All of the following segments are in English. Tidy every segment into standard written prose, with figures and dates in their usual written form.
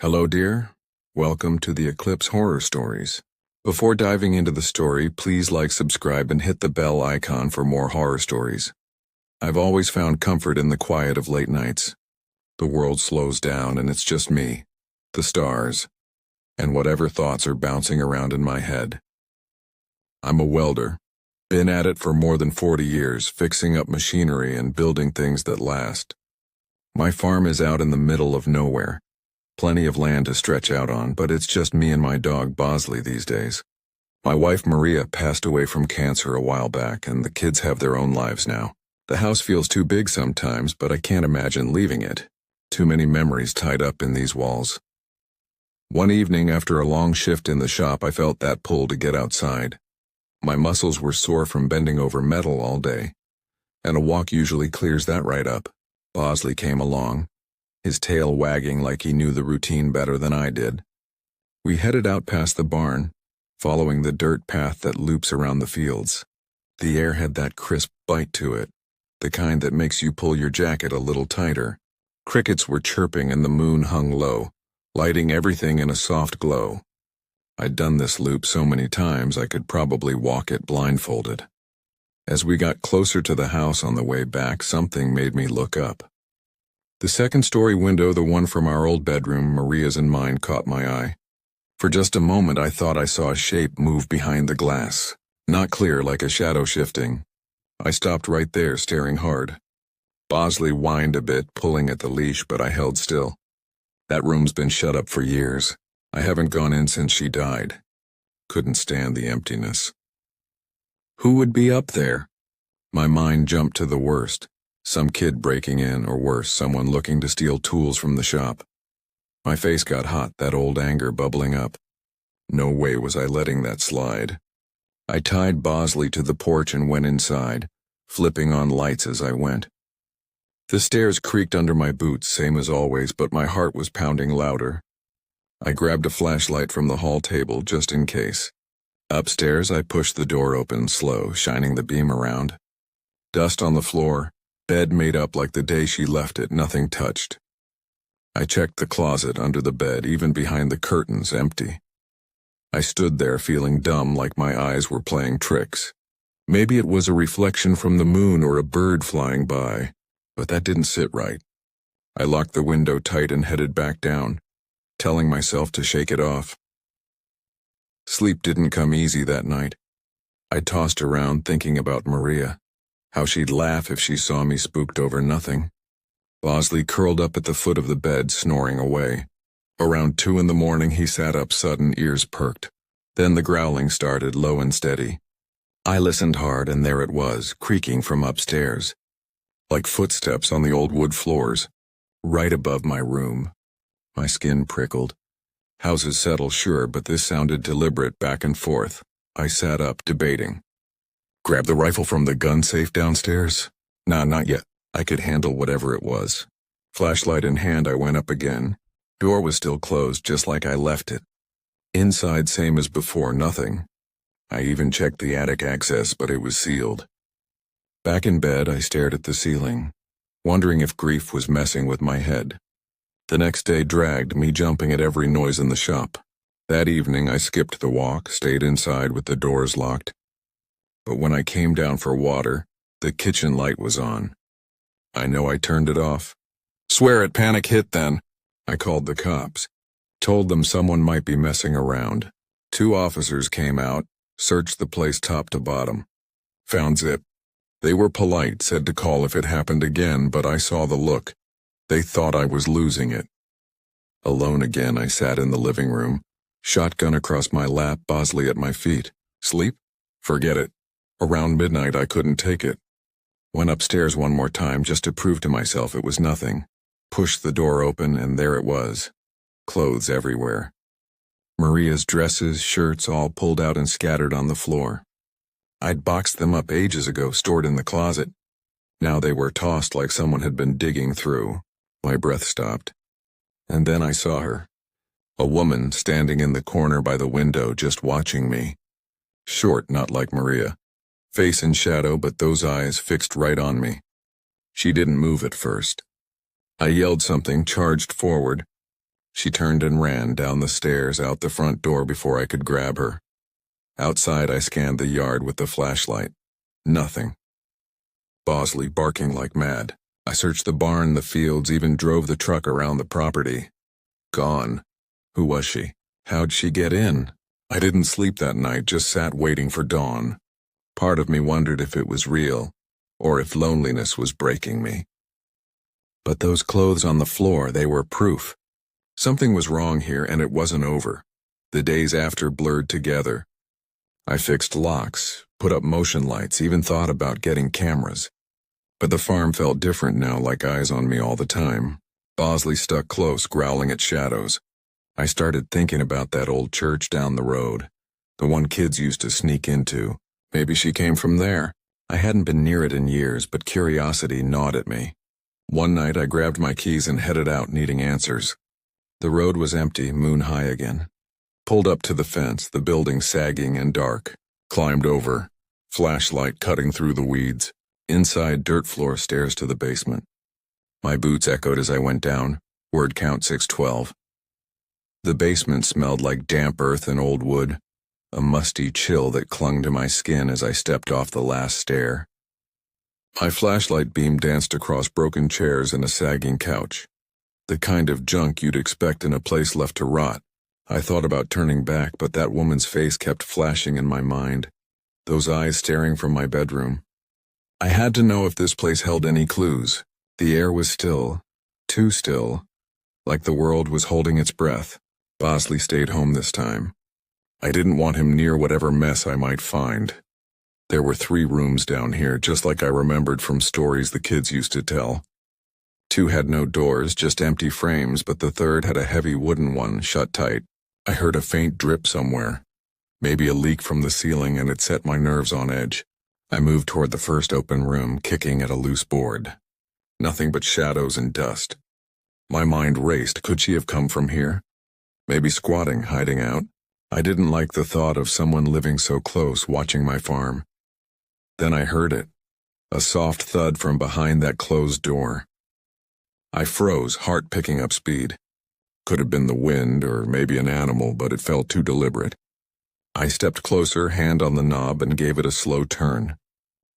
Hello, dear. Welcome to the Eclipse Horror Stories. Before diving into the story, please like, subscribe, and hit the bell icon for more horror stories. I've always found comfort in the quiet of late nights. The world slows down and it's just me, the stars, and whatever thoughts are bouncing around in my head. I'm a welder. Been at it for more than 40 years, fixing up machinery and building things that last. My farm is out in the middle of nowhere. Plenty of land to stretch out on, but it's just me and my dog Bosley these days. My wife Maria passed away from cancer a while back, and the kids have their own lives now. The house feels too big sometimes, but I can't imagine leaving it. Too many memories tied up in these walls. One evening after a long shift in the shop, I felt that pull to get outside. My muscles were sore from bending over metal all day, and a walk usually clears that right up. Bosley came along, his tail wagging like he knew the routine better than I did. We headed out past the barn, following the dirt path that loops around the fields. The air had that crisp bite to it, the kind that makes you pull your jacket a little tighter. Crickets were chirping and the moon hung low, lighting everything in a soft glow. I'd done this loop so many times I could probably walk it blindfolded. As we got closer to the house on the way back, something made me look up. The second-story window, the one from our old bedroom, Maria's and mine, caught my eye. For just a moment I thought I saw a shape move behind the glass, not clear, like a shadow shifting. I stopped right there, staring hard. Bosley whined a bit, pulling at the leash, but I held still. That room's been shut up for years. I haven't gone in since she died. Couldn't stand the emptiness. Who would be up there? My mind jumped to the worst. Some kid breaking in, or worse, someone looking to steal tools from the shop. My face got hot, that old anger bubbling up. No way was I letting that slide. I tied Bosley to the porch and went inside, flipping on lights as I went. The stairs creaked under my boots, same as always, but my heart was pounding louder. I grabbed a flashlight from the hall table just in case. Upstairs, I pushed the door open slow, shining the beam around. Dust on the floor, bed made up like the day she left it, nothing touched. I checked the closet under the bed, even behind the curtains, empty. I stood there feeling dumb, like my eyes were playing tricks. Maybe it was a reflection from the moon or a bird flying by, but that didn't sit right. I locked the window tight and headed back down, telling myself to shake it off. Sleep didn't come easy that night. I tossed around thinking about Maria, how she'd laugh if she saw me spooked over nothing. Bosley curled up at the foot of the bed, snoring away. Around 2 in the morning he sat up sudden, ears perked. Then the growling started, low and steady. I listened hard, and there it was, creaking from upstairs, like footsteps on the old wood floors, right above my room. My skin prickled. Houses settle, sure, but this sounded deliberate, back and forth. I sat up, debating. Grab the rifle from the gun safe downstairs? Nah, not yet. I could handle whatever it was. Flashlight in hand, I went up again. Door was still closed, just like I left it. Inside, same as before, nothing. I even checked the attic access, but it was sealed. Back in bed, I stared at the ceiling, wondering if grief was messing with my head. The next day dragged, me jumping at every noise in the shop. That evening I skipped the walk, stayed inside with the doors locked. But when I came down for water, the kitchen light was on. I know I turned it off. Swear it, panic hit then. I called the cops. Told them someone might be messing around. 2 officers came out, searched the place top to bottom. Found Zip. They were polite, said to call if it happened again, but I saw the look. They thought I was losing it. Alone again, I sat in the living room, shotgun across my lap, Bosley at my feet. Sleep? Forget it. Around midnight, I couldn't take it. Went upstairs one more time just to prove to myself it was nothing. Pushed the door open, and there it was. Clothes everywhere. Maria's dresses, shirts, all pulled out and scattered on the floor. I'd boxed them up ages ago, stored in the closet. Now they were tossed like someone had been digging through. My breath stopped. And then I saw her. A woman standing in the corner by the window, just watching me. Short, not like Maria. Face in shadow, but those eyes fixed right on me. She didn't move at first. I yelled something, charged forward. She turned and ran down the stairs out the front door before I could grab her. Outside, I scanned the yard with the flashlight. Nothing. Bosley barking like mad. I searched the barn, the fields, even drove the truck around the property. Gone. Who was she? How'd she get in? I didn't sleep that night, just sat waiting for dawn. Part of me wondered if it was real, or if loneliness was breaking me. But those clothes on the floor, they were proof. Something was wrong here, and it wasn't over. The days after blurred together. I fixed locks, put up motion lights, even thought about getting cameras. But the farm felt different now, like eyes on me all the time. Bosley stuck close, growling at shadows. I started thinking about that old church down the road, the one kids used to sneak into. Maybe she came from there. I hadn't been near it in years, but curiosity gnawed at me. One night I grabbed my keys and headed out, needing answers. The road was empty, moon high again. Pulled up to the fence, the building sagging and dark. Climbed over, flashlight cutting through the weeds. Inside, dirt floor, stairs to the basement. My boots echoed as I went down, word count 612. The basement smelled like damp earth and old wood, a musty chill that clung to my skin as I stepped off the last stair. My flashlight beam danced across broken chairs and a sagging couch. The kind of junk you'd expect in a place left to rot. I thought about turning back, but that woman's face kept flashing in my mind, those eyes staring from my bedroom. I had to know if this place held any clues. The air was still, too still, like the world was holding its breath. Bosley stayed home this time. I didn't want him near whatever mess I might find. There were 3 rooms down here, just like I remembered from stories the kids used to tell. 2 had no doors, just empty frames, but the third had a heavy wooden one, shut tight. I heard a faint drip somewhere. Maybe a leak from the ceiling, and it set my nerves on edge. I moved toward the first open room, kicking at a loose board. Nothing but shadows and dust. My mind raced. Could she have come from here? Maybe squatting, hiding out. I didn't like the thought of someone living so close, watching my farm. Then I heard it. A soft thud from behind that closed door. I froze, heart picking up speed. Could have been the wind, or maybe an animal, but it felt too deliberate. I stepped closer, hand on the knob, and gave it a slow turn.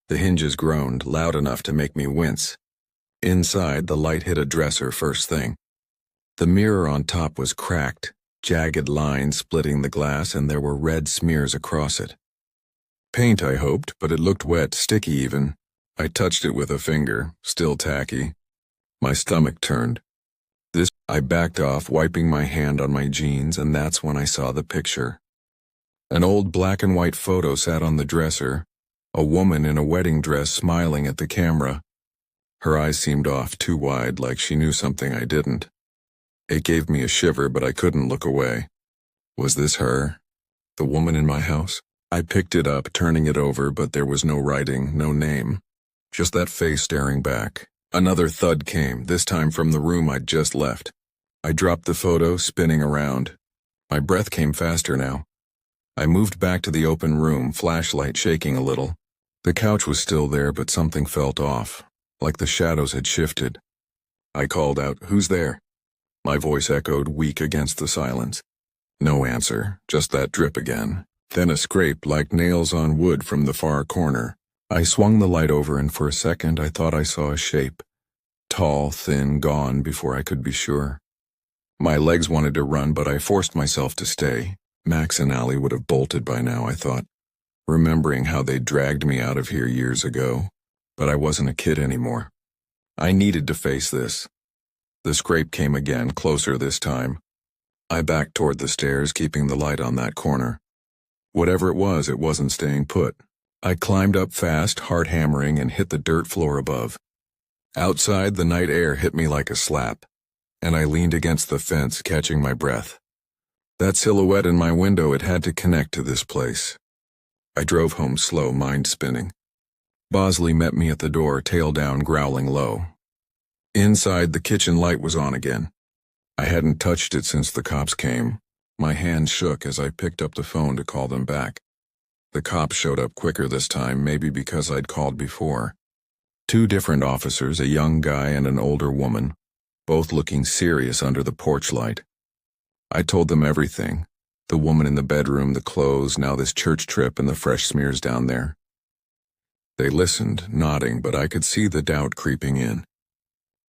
The hinges groaned, loud enough to make me wince. Inside, the light hit a dresser first thing. The mirror on top was cracked, jagged lines splitting the glass, and there were red smears across it. Paint, I hoped, but it looked wet, sticky even. I touched it with a finger, still tacky. My stomach turned. I backed off, wiping my hand on my jeans, and that's when I saw the picture. An old black and white photo sat on the dresser, a woman in a wedding dress smiling at the camera. Her eyes seemed off, too wide, like she knew something I didn't. It gave me a shiver, but I couldn't look away. Was this her? The woman in my house? I picked it up, turning it over, but there was no writing, no name. Just that face staring back. Another thud came, this time from the room I'd just left. I dropped the photo, spinning around. My breath came faster now. I moved back to the open room, flashlight shaking a little. The couch was still there, but something felt off, like the shadows had shifted. I called out, "Who's there?" My voice echoed, weak against the silence. No answer, just that drip again. Then a scrape like nails on wood from the far corner. I swung the light over, and for a second I thought I saw a shape. Tall, thin, gone before I could be sure. My legs wanted to run, but I forced myself to stay. Max and Allie would have bolted by now, I thought, remembering how they dragged me out of here years ago. But I wasn't a kid anymore. I needed to face this. The scrape came again, closer this time. I backed toward the stairs, keeping the light on that corner. Whatever it wasn't staying put. I climbed up fast, heart hammering, and hit the dirt floor above. Outside, the night air hit me like a slap, and I leaned against the fence, catching my breath. That silhouette in my window, it had to connect to this place. I drove home slow, mind spinning. Bosley met me at the door, tail down, growling low. Inside, the kitchen light was on again. I hadn't touched it since the cops came. My hand shook as I picked up the phone to call them back. The cops showed up quicker this time, maybe because I'd called before. 2 different officers, a young guy and an older woman, both looking serious under the porch light. I told them everything. The woman in the bedroom, the clothes, now this church trip and the fresh smears down there. They listened, nodding, but I could see the doubt creeping in.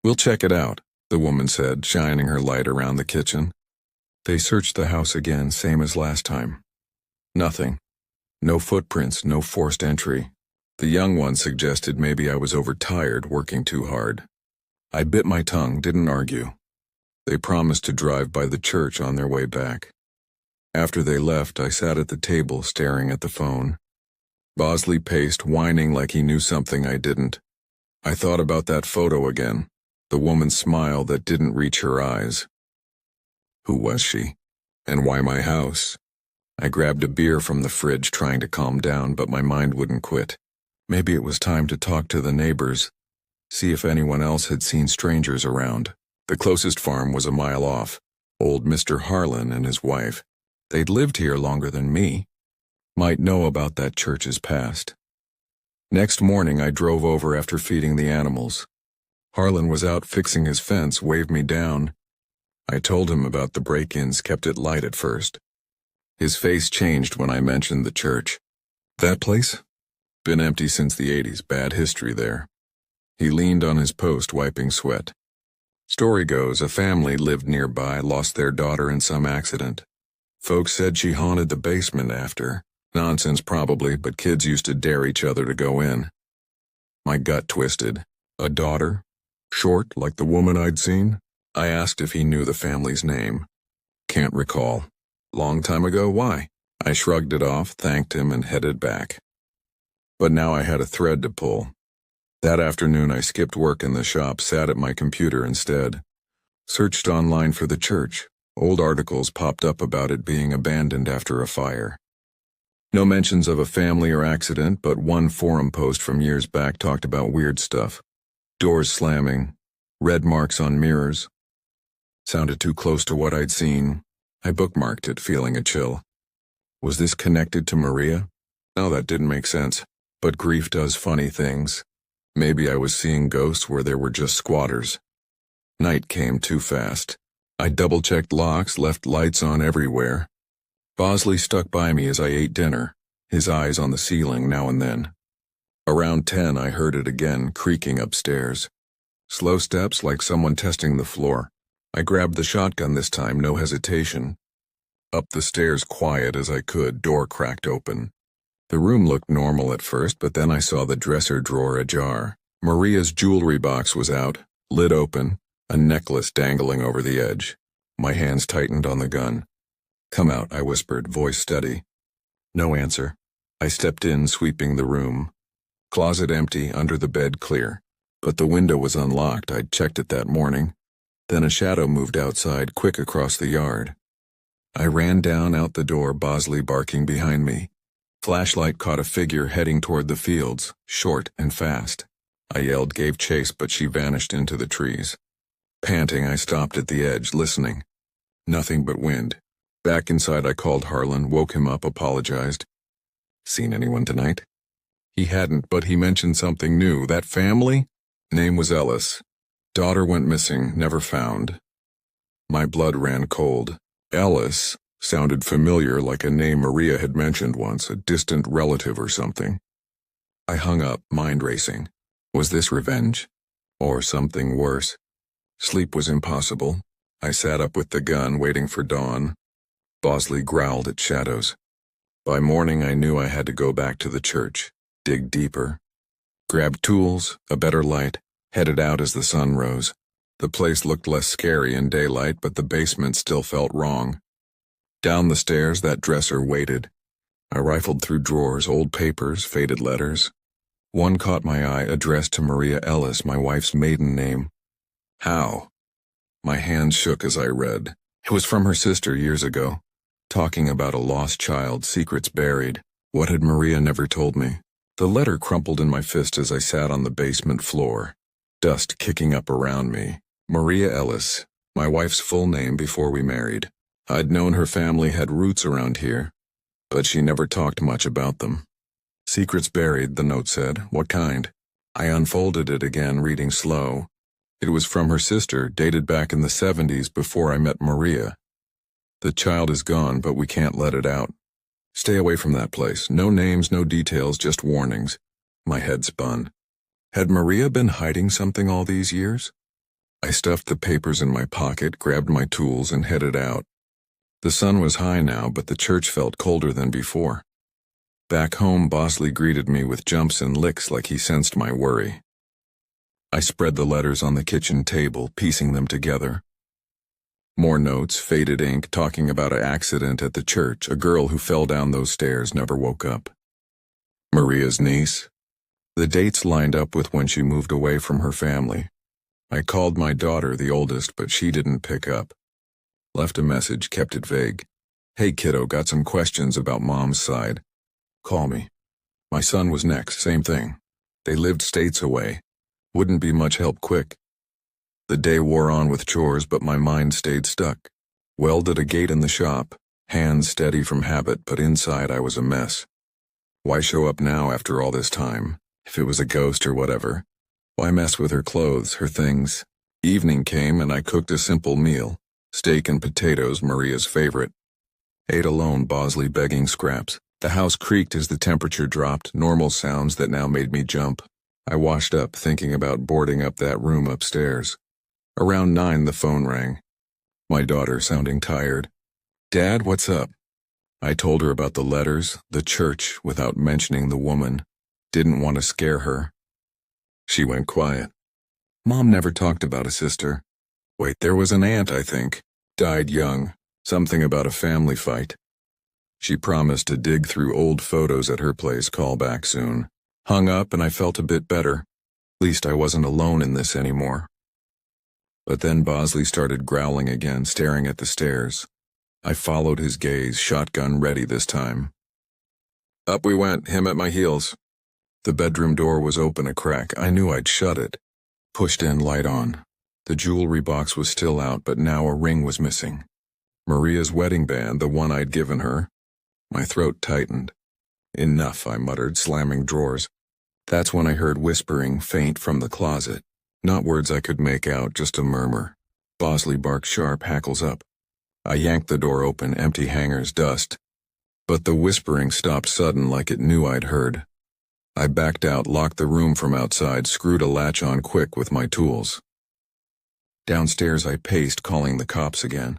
"We'll check it out," the woman said, shining her light around the kitchen. They searched the house again, same as last time. Nothing. No footprints, no forced entry. The young one suggested maybe I was overtired, working too hard. I bit my tongue, didn't argue. They promised to drive by the church on their way back. After they left, I sat at the table staring at the phone. Bosley paced, whining like he knew something I didn't. I thought about that photo again, the woman's smile that didn't reach her eyes. Who was she? And why my house? I grabbed a beer from the fridge, trying to calm down, but my mind wouldn't quit. Maybe it was time to talk to the neighbors, see if anyone else had seen strangers around. The closest farm was a mile off. Old Mr. Harlan and his wife. They'd lived here longer than me. Might know about that church's past. Next morning I drove over after feeding the animals. Harlan was out fixing his fence, waved me down. I told him about the break-ins, kept it light at first. His face changed when I mentioned the church. That place? Been empty since the 80s, bad history there. He leaned on his post, wiping sweat. Story goes, a family lived nearby, lost their daughter in some accident. Folks said she haunted the basement after. Nonsense probably, but kids used to dare each other to go in. My gut twisted. A daughter? Short, like the woman I'd seen? I asked if he knew the family's name. Can't recall. Long time ago, why? I shrugged it off, thanked him, and headed back. But now I had a thread to pull. That afternoon I skipped work in the shop, sat at my computer instead. Searched online for the church. Old articles popped up about it being abandoned after a fire. No mentions of a family or accident, but one forum post from years back talked about weird stuff. Doors slamming, red marks on mirrors. Sounded too close to what I'd seen. I bookmarked it, feeling a chill. Was this connected to Maria? No, that didn't make sense. But grief does funny things. Maybe I was seeing ghosts where there were just squatters. Night came too fast. I double-checked locks, left lights on everywhere. Bosley stuck by me as I ate dinner, his eyes on the ceiling now and then. Around 10, I heard it again, creaking upstairs. Slow steps like someone testing the floor. I grabbed the shotgun this time, no hesitation. Up the stairs quiet as I could, door cracked open. The room looked normal at first, but then I saw the dresser drawer ajar. Maria's jewelry box was out, lid open, a necklace dangling over the edge. My hands tightened on the gun. "Come out," I whispered, voice steady. No answer. I stepped in, sweeping the room. Closet empty, under the bed clear. But the window was unlocked. I'd checked it that morning. Then a shadow moved outside, quick across the yard. I ran down out the door, Bosley barking behind me. Flashlight caught a figure heading toward the fields, short and fast. I yelled, gave chase, but she vanished into the trees. Panting, I stopped at the edge, listening. Nothing but wind. Back inside, I called Harlan, woke him up, apologized. "Seen anyone tonight?" He hadn't, but he mentioned something new. That family? Name was Ellis. Daughter went missing, never found. My blood ran cold. Ellis sounded familiar, like a name Maria had mentioned once, a distant relative or something. I hung up, mind racing. Was this revenge? Or something worse? Sleep was impossible. I sat up with the gun, waiting for dawn. Bosley growled at shadows. By morning I knew I had to go back to the church, dig deeper. Grabbed tools, a better light, headed out as the sun rose. The place looked less scary in daylight, but the basement still felt wrong. Down the stairs, that dresser waited. I rifled through drawers, old papers, faded letters. One caught my eye, addressed to Maria Ellis, my wife's maiden name. How? My hands shook as I read. It was from her sister years ago, talking about a lost child, secrets buried. What had Maria never told me? The letter crumpled in my fist as I sat on the basement floor, dust kicking up around me. Maria Ellis, my wife's full name before we married. I'd known her family had roots around here, but she never talked much about them. Secrets buried, the note said. What kind? I unfolded it again, reading slow. It was from her sister, dated back in the 70s before I met Maria. The child is gone, but we can't let it out. Stay away from that place. No names, no details, just warnings. My head spun. Had Maria been hiding something all these years? I stuffed the papers in my pocket, grabbed my tools, and headed out. The sun was high now, but the church felt colder than before. Back home, Bosley greeted me with jumps and licks like he sensed my worry. I spread the letters on the kitchen table, piecing them together. More notes, faded ink, talking about an accident at the church. A girl who fell down those stairs never woke up. Maria's niece. The dates lined up with when she moved away from her family. I called my daughter, the oldest, but she didn't pick up. Left a message, kept it vague. Hey kiddo, got some questions about mom's side. Call me. My son was next, same thing. They lived states away. Wouldn't be much help quick. The day wore on with chores, but my mind stayed stuck. Welded a gate in the shop, hands steady from habit, but inside I was a mess. Why show up now after all this time? If it was a ghost or whatever. Why mess with her clothes, her things? Evening came and I cooked a simple meal. Steak and potatoes, Maria's favorite. Ate alone, Bosley begging scraps. The house creaked as the temperature dropped, normal sounds that now made me jump. I washed up, thinking about boarding up that room upstairs. Around 9, the phone rang. My daughter, sounding tired. Dad, what's up? I told her about the letters, the church, without mentioning the woman. Didn't want to scare her. She went quiet. Mom never talked about a sister. Wait, there was an aunt, I think. Died young. Something about a family fight. She promised to dig through old photos at her place, call back soon. Hung up and I felt a bit better. At least I wasn't alone in this anymore. But then Bosley started growling again, staring at the stairs. I followed his gaze, shotgun ready this time. Up we went, him at my heels. The bedroom door was open a crack. I knew I'd shut it. Pushed in, light on. The jewelry box was still out, but now a ring was missing. Maria's wedding band, the one I'd given her. My throat tightened. Enough, I muttered, slamming drawers. That's when I heard whispering, faint from the closet. Not words I could make out, just a murmur. Bosley barked sharp, hackles up. I yanked the door open, empty hangers, dust. But the whispering stopped sudden like it knew I'd heard. I backed out, locked the room from outside, screwed a latch on quick with my tools. Downstairs I paced, calling the cops again.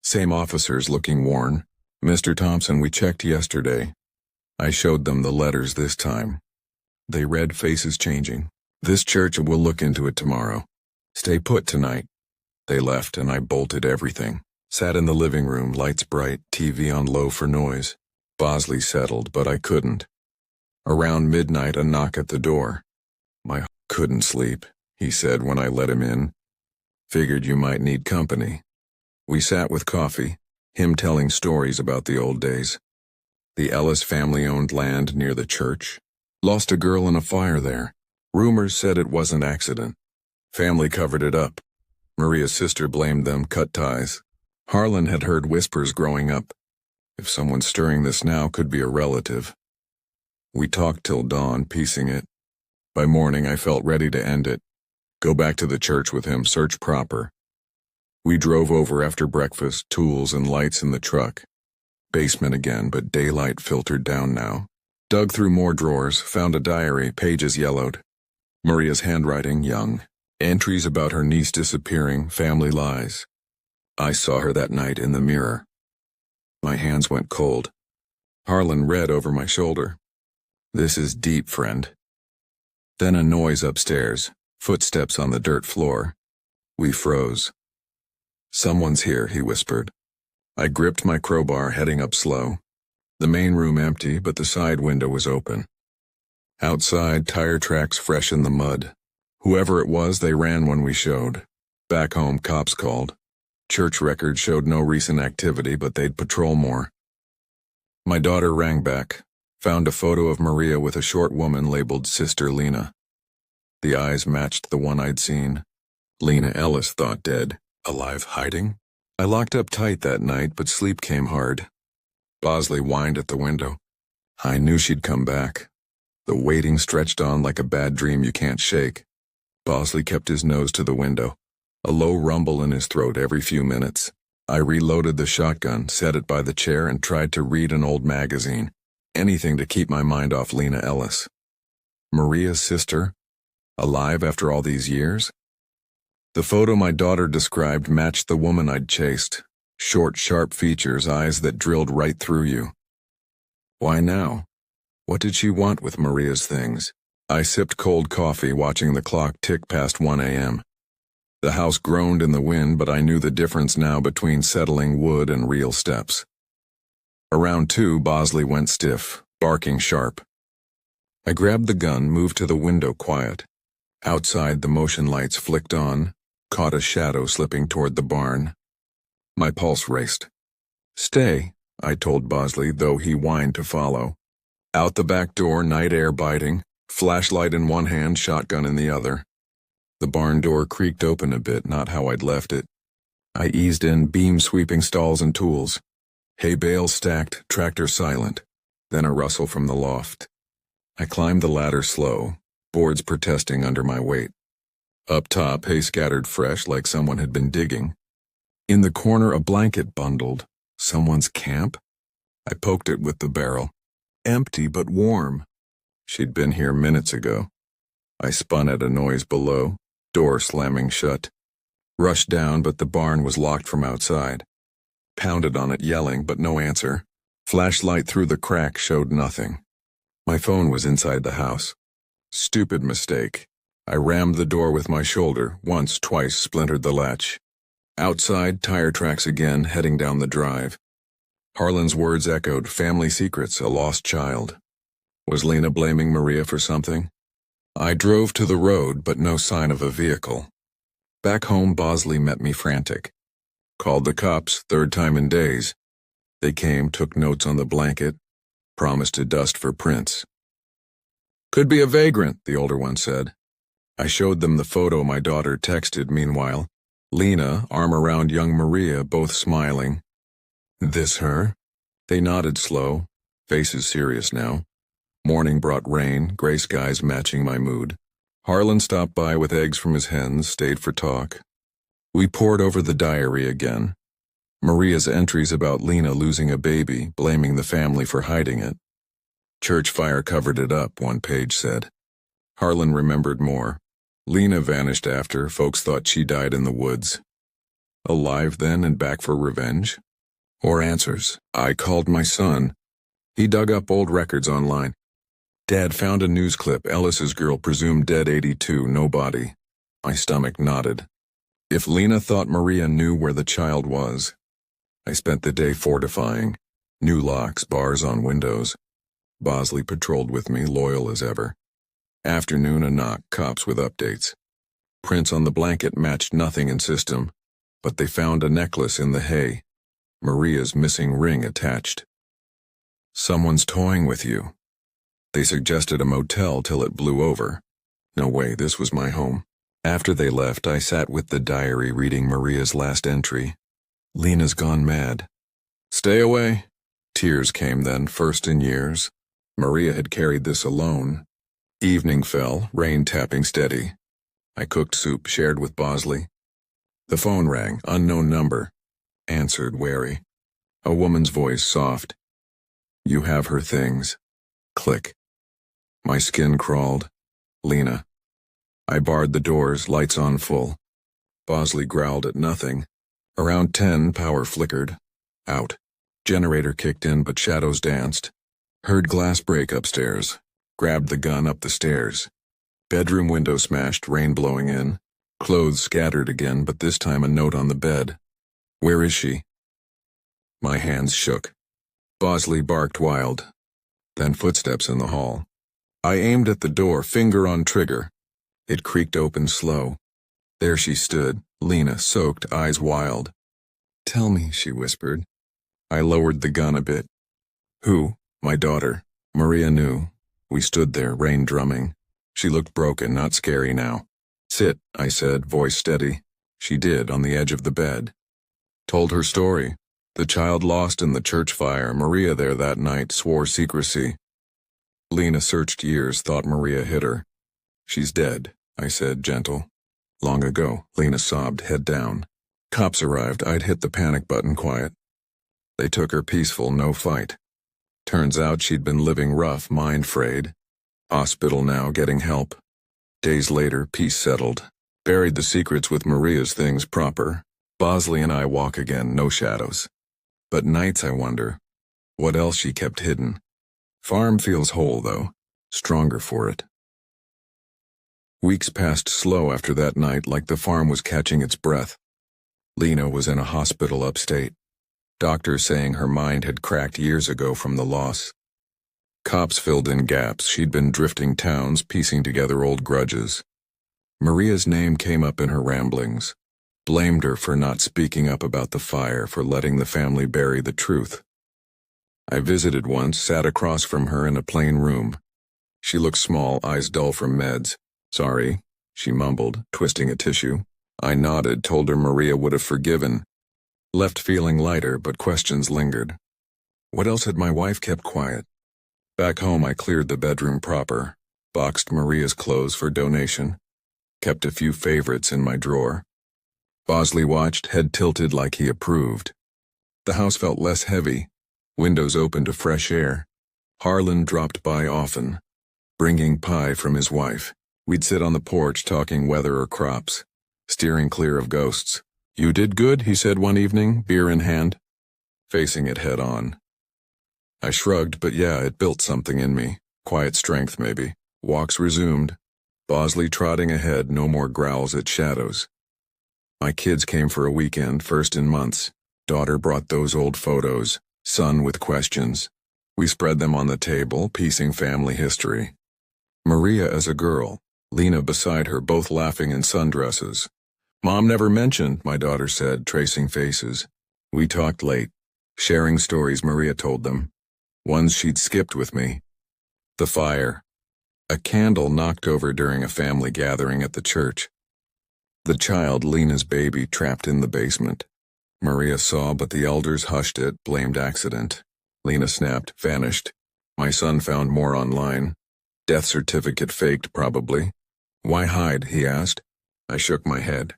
Same officers looking worn. Mr. Thompson, we checked yesterday. I showed them the letters this time. They read, faces changing. This church will look into it tomorrow. Stay put tonight. They left and I bolted everything. Sat in the living room, lights bright, TV on low for noise. Bosley settled, but I couldn't. Around midnight, a knock at the door. My couldn't sleep, he said when I let him in. Figured you might need company. We sat with coffee, him telling stories about the old days. The Ellis family owned land near the church. Lost a girl in a fire there. Rumors said it was an accident. Family covered it up. Maria's sister blamed them, cut ties. Harlan had heard whispers growing up. If someone stirring this now could be a relative. We talked till dawn, piecing it. By morning I felt ready to end it. Go back to the church with him, search proper. We drove over after breakfast, tools and lights in the truck. Basement again, but daylight filtered down now. Dug through more drawers, found a diary, pages yellowed. Maria's handwriting, young. Entries about her niece disappearing, family lies. I saw her that night in the mirror. My hands went cold. Harlan read over my shoulder. This is deep, friend. Then a noise upstairs, footsteps on the dirt floor. We froze. Someone's here, he whispered. I gripped my crowbar, heading up slow. The main room empty, but the side window was open. Outside, tire tracks fresh in the mud. Whoever it was, they ran when we showed. Back home, cops called. Church records showed no recent activity, but they'd patrol more. My daughter rang back, found a photo of Maria with a short woman labeled Sister Lena. The eyes matched the one I'd seen. Lena Ellis thought dead. Alive, hiding? I locked up tight that night, but sleep came hard. Bosley whined at the window. I knew she'd come back. The waiting stretched on like a bad dream you can't shake. Bosley kept his nose to the window, a low rumble in his throat every few minutes. I reloaded the shotgun, set it by the chair, and tried to read an old magazine. Anything to keep my mind off Lena Ellis. Maria's sister? Alive after all these years? The photo my daughter described matched the woman I'd chased. Short, sharp features, eyes that drilled right through you. Why now? What did she want with Maria's things? I sipped cold coffee, watching the clock tick past 1 a.m. The house groaned in the wind, but I knew the difference now between settling wood and real steps. Around 2, Bosley went stiff, barking sharp. I grabbed the gun, moved to the window quiet. Outside, the motion lights flicked on, caught a shadow slipping toward the barn. My pulse raced. Stay, I told Bosley, though he whined to follow. Out the back door, night air biting, flashlight in one hand, shotgun in the other. The barn door creaked open a bit, not how I'd left it. I eased in, beam sweeping stalls and tools. Hay bales stacked, tractor silent. Then a rustle from the loft. I climbed the ladder slow, boards protesting under my weight. Up top, hay scattered fresh like someone had been digging. In the corner, a blanket bundled. Someone's camp? I poked it with the barrel. Empty but warm. She'd been here minutes ago. I spun at a noise below, door slamming shut. Rushed down, but the barn was locked from outside. Pounded on it, yelling, but no answer. Flashlight through the crack showed nothing. My phone was inside the house. Stupid mistake. I rammed the door with my shoulder, once, twice, splintered the latch. Outside, tire tracks again, heading down the drive. Harlan's words echoed, family secrets, a lost child. Was Lena blaming Maria for something? I drove to the road, but no sign of a vehicle. Back home, Bosley met me frantic. Called the cops, 3rd time in days. They came, took notes on the blanket, promised to dust for prints. Could be a vagrant, the older one said. I showed them the photo my daughter texted meanwhile. Lena, arm around young Maria, both smiling. This her? They nodded slow, faces serious now. Morning brought rain, gray skies matching my mood. Harlan stopped by with eggs from his hens, stayed for talk. We pored over the diary again. Maria's entries about Lena losing a baby, blaming the family for hiding it. Church fire covered it up, one page said. Harlan remembered more. Lena vanished after, folks thought she died in the woods. Alive then and back for revenge? Or answers? I called my son. He dug up old records online. Dad found a news clip, Ellis's girl presumed dead 82, no body. My stomach nodded. If Lena thought Maria knew where the child was. I spent the day fortifying. New locks, bars on windows. Bosley patrolled with me, loyal as ever. Afternoon, a knock, cops with updates. Prints on the blanket matched nothing in system, but they found a necklace in the hay. Maria's missing ring attached. Someone's toying with you. They suggested a motel till it blew over. No way, this was my home. After they left, I sat with the diary reading Maria's last entry. Lena's gone mad. Stay away. Tears came then, first in years. Maria had carried this alone. Evening fell, rain tapping steady. I cooked soup, shared with Bosley. The phone rang, unknown number. Answered, wary. A woman's voice, soft. You have her things. Click. My skin crawled. Lena. I barred the doors, lights on full. Bosley growled at nothing. Around 10, power flickered. Out. Generator kicked in, but shadows danced. Heard glass break upstairs. Grabbed the gun up the stairs. Bedroom window smashed, rain blowing in. Clothes scattered again, but this time a note on the bed. Where is she? My hands shook. Bosley barked wild. Then footsteps in the hall. I aimed at the door, finger on trigger. It creaked open slow. There she stood, Lena, soaked, eyes wild. Tell me, she whispered. I lowered the gun a bit. Who? My daughter. Maria knew. We stood there, rain drumming. She looked broken, not scary now. Sit, I said, voice steady. She did, on the edge of the bed. Told her story. The child lost in the church fire, Maria there that night, swore secrecy. Lena searched years, thought Maria hit her. She's dead, I said, gentle. Long ago, Lena sobbed, head down. Cops arrived, I'd hit the panic button quiet. They took her peaceful, no fight. Turns out she'd been living rough, mind-frayed. Hospital now, getting help. Days later, peace settled. Buried the secrets with Maria's things proper. Bosley and I walk again, no shadows. But nights I wonder, what else she kept hidden? Farm feels whole though, stronger for it. Weeks passed slow after that night, like the farm was catching its breath. Lena was in a hospital upstate. Doctors saying her mind had cracked years ago from the loss. Cops filled in gaps. She'd been drifting towns, piecing together old grudges. Maria's name came up in her ramblings. Blamed her for not speaking up about the fire, for letting the family bury the truth. I visited once, sat across from her in a plain room. She looked small, eyes dull from meds. Sorry, she mumbled, twisting a tissue. I nodded, told her Maria would have forgiven. Left feeling lighter, but questions lingered. What else had my wife kept quiet? Back home I cleared the bedroom proper, boxed Maria's clothes for donation, kept a few favorites in my drawer. Bosley watched, head tilted like he approved. The house felt less heavy, windows open to fresh air. Harlan dropped by often, bringing pie from his wife. We'd sit on the porch talking weather or crops, steering clear of ghosts. You did good, he said one evening, beer in hand, facing it head on. I shrugged, but yeah, it built something in me. Quiet strength, maybe. Walks resumed. Bosley trotting ahead, no more growls at shadows. My kids came for a weekend, first in months. Daughter brought those old photos, son with questions. We spread them on the table, piecing family history. Maria as a girl, Lena beside her, both laughing in sundresses. Mom never mentioned, my daughter said, tracing faces. We talked late, sharing stories Maria told them. Ones she'd skipped with me. The fire. A candle knocked over during a family gathering at the church. The child, Lena's baby, trapped in the basement. Maria saw, but the elders hushed it, blamed accident. Lena snapped, vanished. My son found more online. Death certificate faked, probably. Why hide, he asked. I shook my head.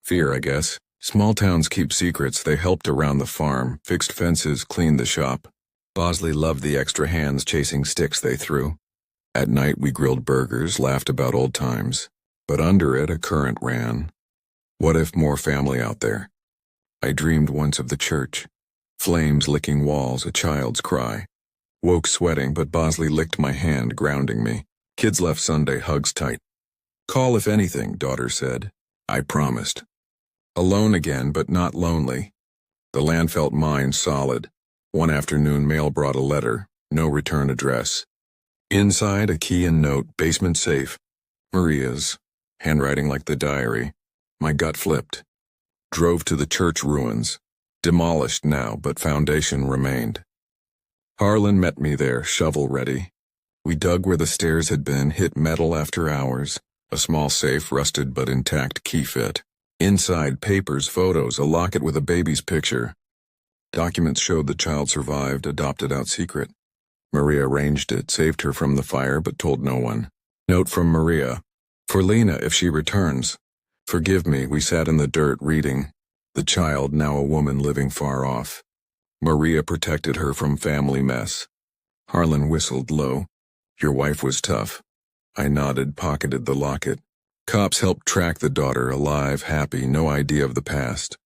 Fear, I guess. Small towns keep secrets. They helped around the farm, fixed fences, cleaned the shop. Bosley loved the extra hands chasing sticks they threw. At night we grilled burgers, laughed about old times. But under it a current ran. What if more family out there? I dreamed once of the church. Flames licking walls, a child's cry. Woke sweating, but Bosley licked my hand, grounding me. Kids left Sunday, hugs tight. Call if anything, daughter said. I promised. Alone again, but not lonely. The land felt mine, solid. One afternoon, mail brought a letter, no return address. Inside, a key and note, basement safe. Maria's. Handwriting like the diary. My gut flipped. Drove to the church ruins. Demolished now, but foundation remained. Harlan met me there, shovel ready. We dug where the stairs had been, hit metal after hours. A small safe, rusted but intact, key fit. Inside, papers, photos, a locket with a baby's picture. Documents showed the child survived, adopted out secret. Maria arranged it, saved her from the fire, but told no one. Note from Maria. For Lena, if she returns. Forgive me, we sat in the dirt reading. The child, now a woman living far off. Maria protected her from family mess. Harlan whistled low. Your wife was tough. I nodded, pocketed the locket. Cops helped track the daughter, alive, happy, no idea of the past.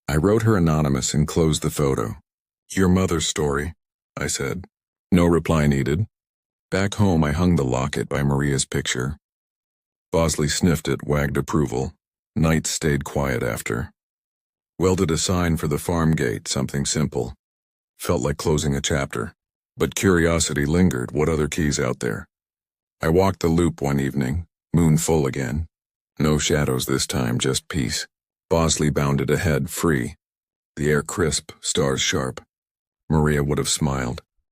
I wrote her anonymous and closed the photo. Your mother's story, I said. No reply needed. Back home, I hung the locket by Maria's picture. Bosley sniffed it, wagged approval. Nights stayed quiet after. Welded a sign for the farm gate, something simple. Felt like closing a chapter. But curiosity lingered, what other keys out there? I walked the loop one evening, moon full again. No shadows this time, just peace. Bosley bounded ahead, free. The air crisp, stars sharp. Maria would have smiled.